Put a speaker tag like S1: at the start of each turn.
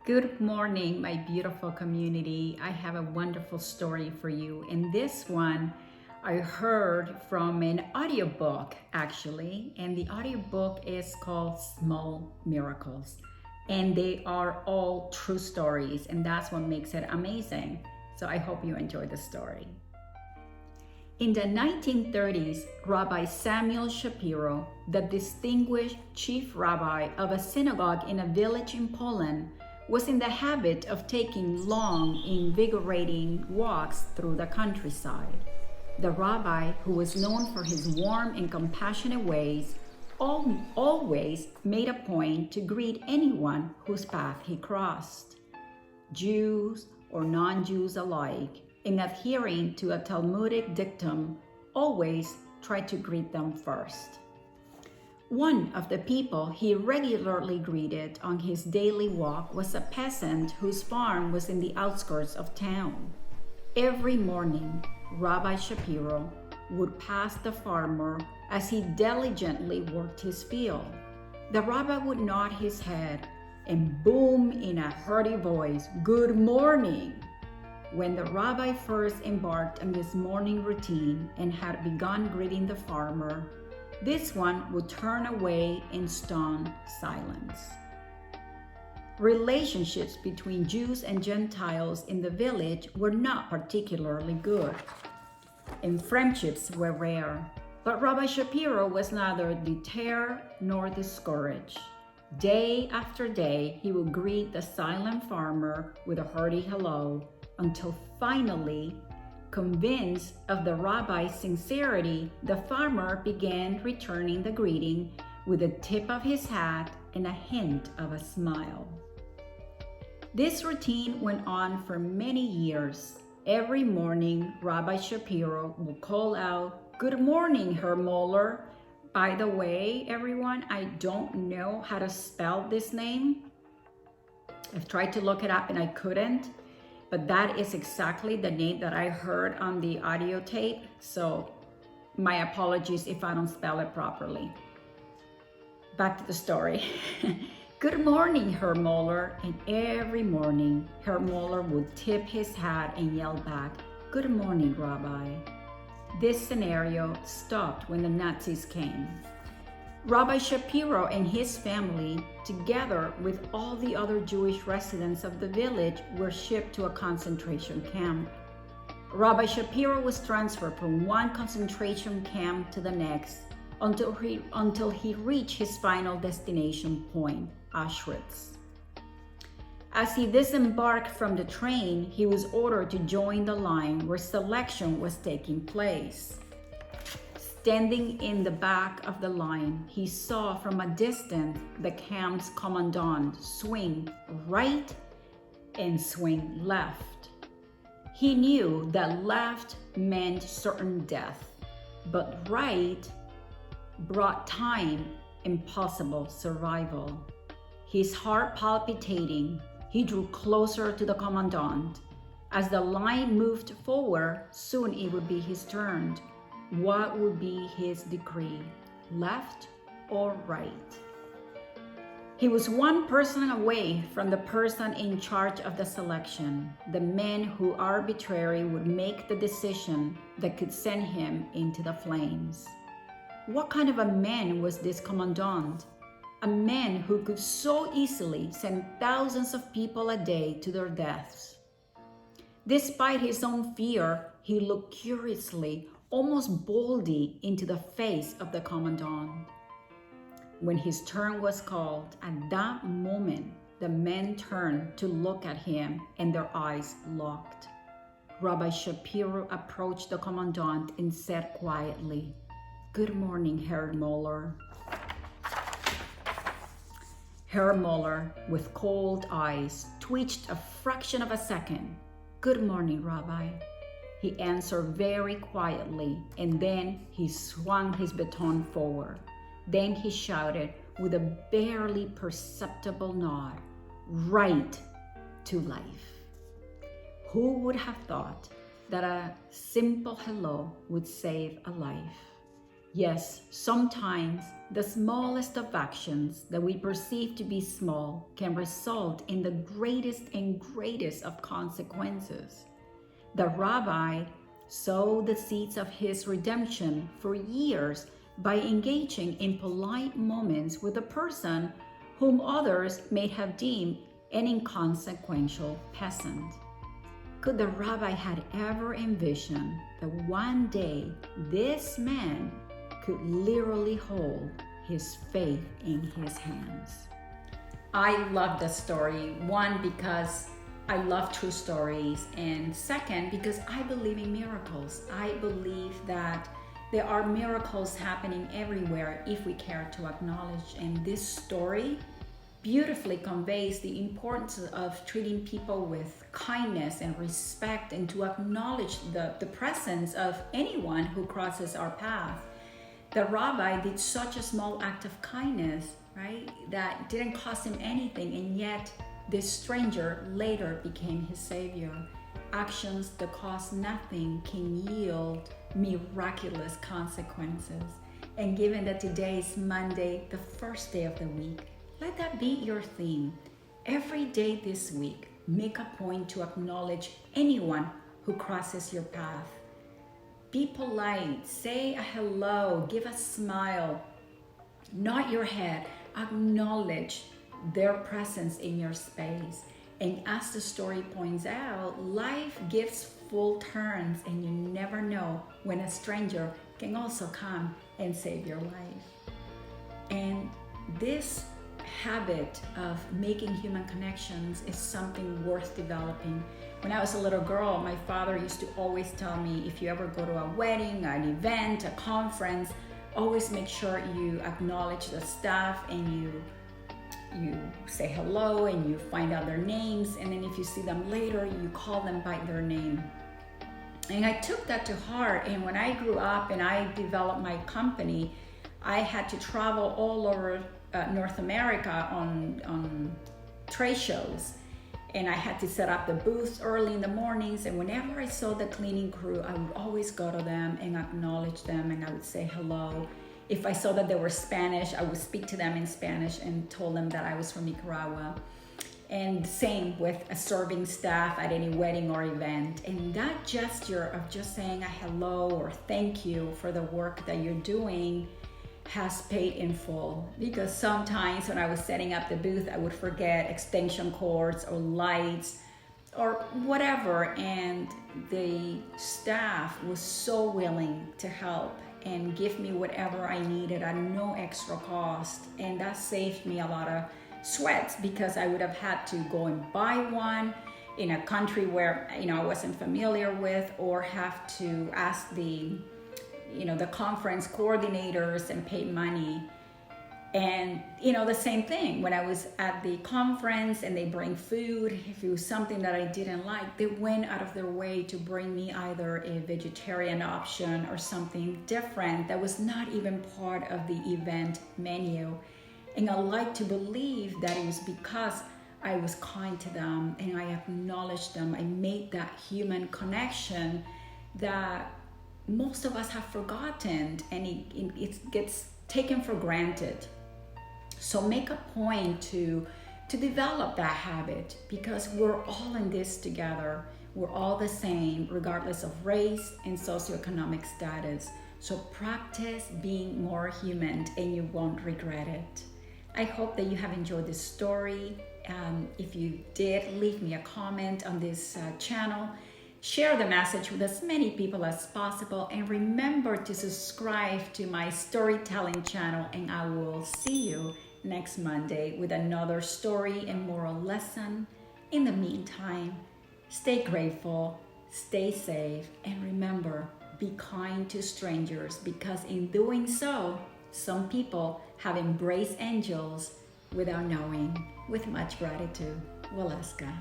S1: Good morning, my beautiful community. I have a wonderful story for you. And this one I heard from an audiobook actually, and the audiobook is called Small Miracles. And they are all true stories, and that's what makes it amazing. So I hope you enjoy the story. In the 1930s, Rabbi Samuel Shapiro, the distinguished chief rabbi of a synagogue in a village in Poland, was in the habit of taking long, invigorating walks through the countryside. The rabbi, who was known for his warm and compassionate ways, always made a point to greet anyone whose path he crossed, Jews or non-Jews alike, and adhering to a Talmudic dictum, always tried to greet them first. One of the people he regularly greeted on his daily walk was a peasant whose farm was in the outskirts of town. Every morning, Rabbi Shapiro would pass the farmer as he diligently worked his field. The rabbi would nod his head and boom in a hearty voice, "Good morning." When the rabbi first embarked on his morning routine and had begun greeting the farmer, this one would turn away in stern silence. Relationships between Jews and Gentiles in the village were not particularly good, and friendships were rare. But Rabbi Shapiro was neither deterred nor discouraged. Day after day, he would greet the silent farmer with a hearty hello, until finally, convinced of the rabbi's sincerity, the farmer began returning the greeting with a tip of his hat and a hint of a smile. This routine went on for many years. Every morning, Rabbi Shapiro would call out, "Good morning, Herr Moeller." By the way, everyone, I don't know how to spell this name. I've tried to look it up and I couldn't. But that is exactly the name that I heard on the audio tape. So my apologies if I don't spell it properly. Back to the story. "Good morning, Herr Moeller." And every morning, Herr Moeller would tip his hat and yell back, "Good morning, Rabbi." This scenario stopped when the Nazis came. Rabbi Shapiro and his family, together with all the other Jewish residents of the village, were shipped to a concentration camp. Rabbi Shapiro was transferred from one concentration camp to the next until he reached his final destination point, Auschwitz. As he disembarked from the train, he was ordered to join the line where selection was taking place. Standing in the back of the line, he saw from a distance the camp's commandant swing right and swing left. He knew that left meant certain death, but right brought time and possible survival. His heart palpitating, he drew closer to the commandant. As the line moved forward, soon it would be his turn. What would be his decree, left or right? He was one person away from the person in charge of the selection, the man who arbitrarily would make the decision that could send him into the flames. What kind of a man was this commandant? A man who could so easily send thousands of people a day to their deaths. Despite his own fear, he looked curiously, almost boldly, into the face of the commandant. When his turn was called, at that moment, the men turned to look at him and their eyes locked. Rabbi Shapiro approached the commandant and said quietly, "Good morning, Herr Moeller." Herr Moeller, with cold eyes, twitched a fraction of a second. "Good morning, Rabbi." He answered very quietly, and then he swung his baton forward. Then he shouted with a barely perceptible nod, "Right to life." Who would have thought that a simple hello would save a life? Yes, sometimes the smallest of actions that we perceive to be small can result in the greatest and greatest of consequences. The rabbi sowed the seeds of his redemption for years by engaging in polite moments with a person whom others may have deemed an inconsequential peasant. Could the rabbi had ever envisioned that one day this man could literally hold his faith in his hands? I love the story, one, because I love true stories, and second, because I believe in miracles. I believe that there are miracles happening everywhere if we care to acknowledge. And this story beautifully conveys the importance of treating people with kindness and respect, and to acknowledge the presence of anyone who crosses our path. The rabbi did such a small act of kindness, right, that didn't cost him anything, and yet this stranger later became his savior. Actions that cost nothing can yield miraculous consequences. And given that today is Monday, the first day of the week, let that be your theme. Every day this week, make a point to acknowledge anyone who crosses your path. Be polite, say a hello, give a smile, nod your head, acknowledge their presence in your space. And as the story points out, life gives full turns, and you never know when a stranger can also come and save your life. And this habit of making human connections is something worth developing. When I was a little girl, my father used to always tell me, if you ever go to a wedding, an event, a conference, always make sure you acknowledge the staff, and you say hello, and you find out their names, and then if you see them later, you call them by their name. And I took that to heart, and when I grew up and I developed my company, I had to travel all over North America on trade shows, and I had to set up the booths early in the mornings, and whenever I saw the cleaning crew, I would always go to them and acknowledge them, and I would say hello. If I saw that they were Spanish, I would speak to them in Spanish and told them that I was from Nicaragua. And same with a serving staff at any wedding or event. And that gesture of just saying a hello or thank you for the work that you're doing has paid in full. Because sometimes when I was setting up the booth, I would forget extension cords or lights or whatever. And the staff was so willing to help and give me whatever I needed at no extra cost. And that saved me a lot of sweats, because I would have had to go and buy one in a country where I wasn't familiar with, or have to ask the conference coordinators and pay money. And the same thing when I was at the conference and they bring food, if it was something that I didn't like, they went out of their way to bring me either a vegetarian option or something different that was not even part of the event menu. And I like to believe that it was because I was kind to them and I acknowledged them. I made that human connection that most of us have forgotten, and it gets taken for granted. So make a point to develop that habit, because we're all in this together. We're all the same, regardless of race and socioeconomic status. So practice being more human and you won't regret it. I hope that you have enjoyed this story. If you did, leave me a comment on this channel. Share the message with as many people as possible, and remember to subscribe to my storytelling channel, and I will see you next Monday with another story and moral lesson. In the meantime, stay grateful, stay safe, and remember, be kind to strangers, because in doing so, some people have embraced angels without knowing. With much gratitude, Waleuska.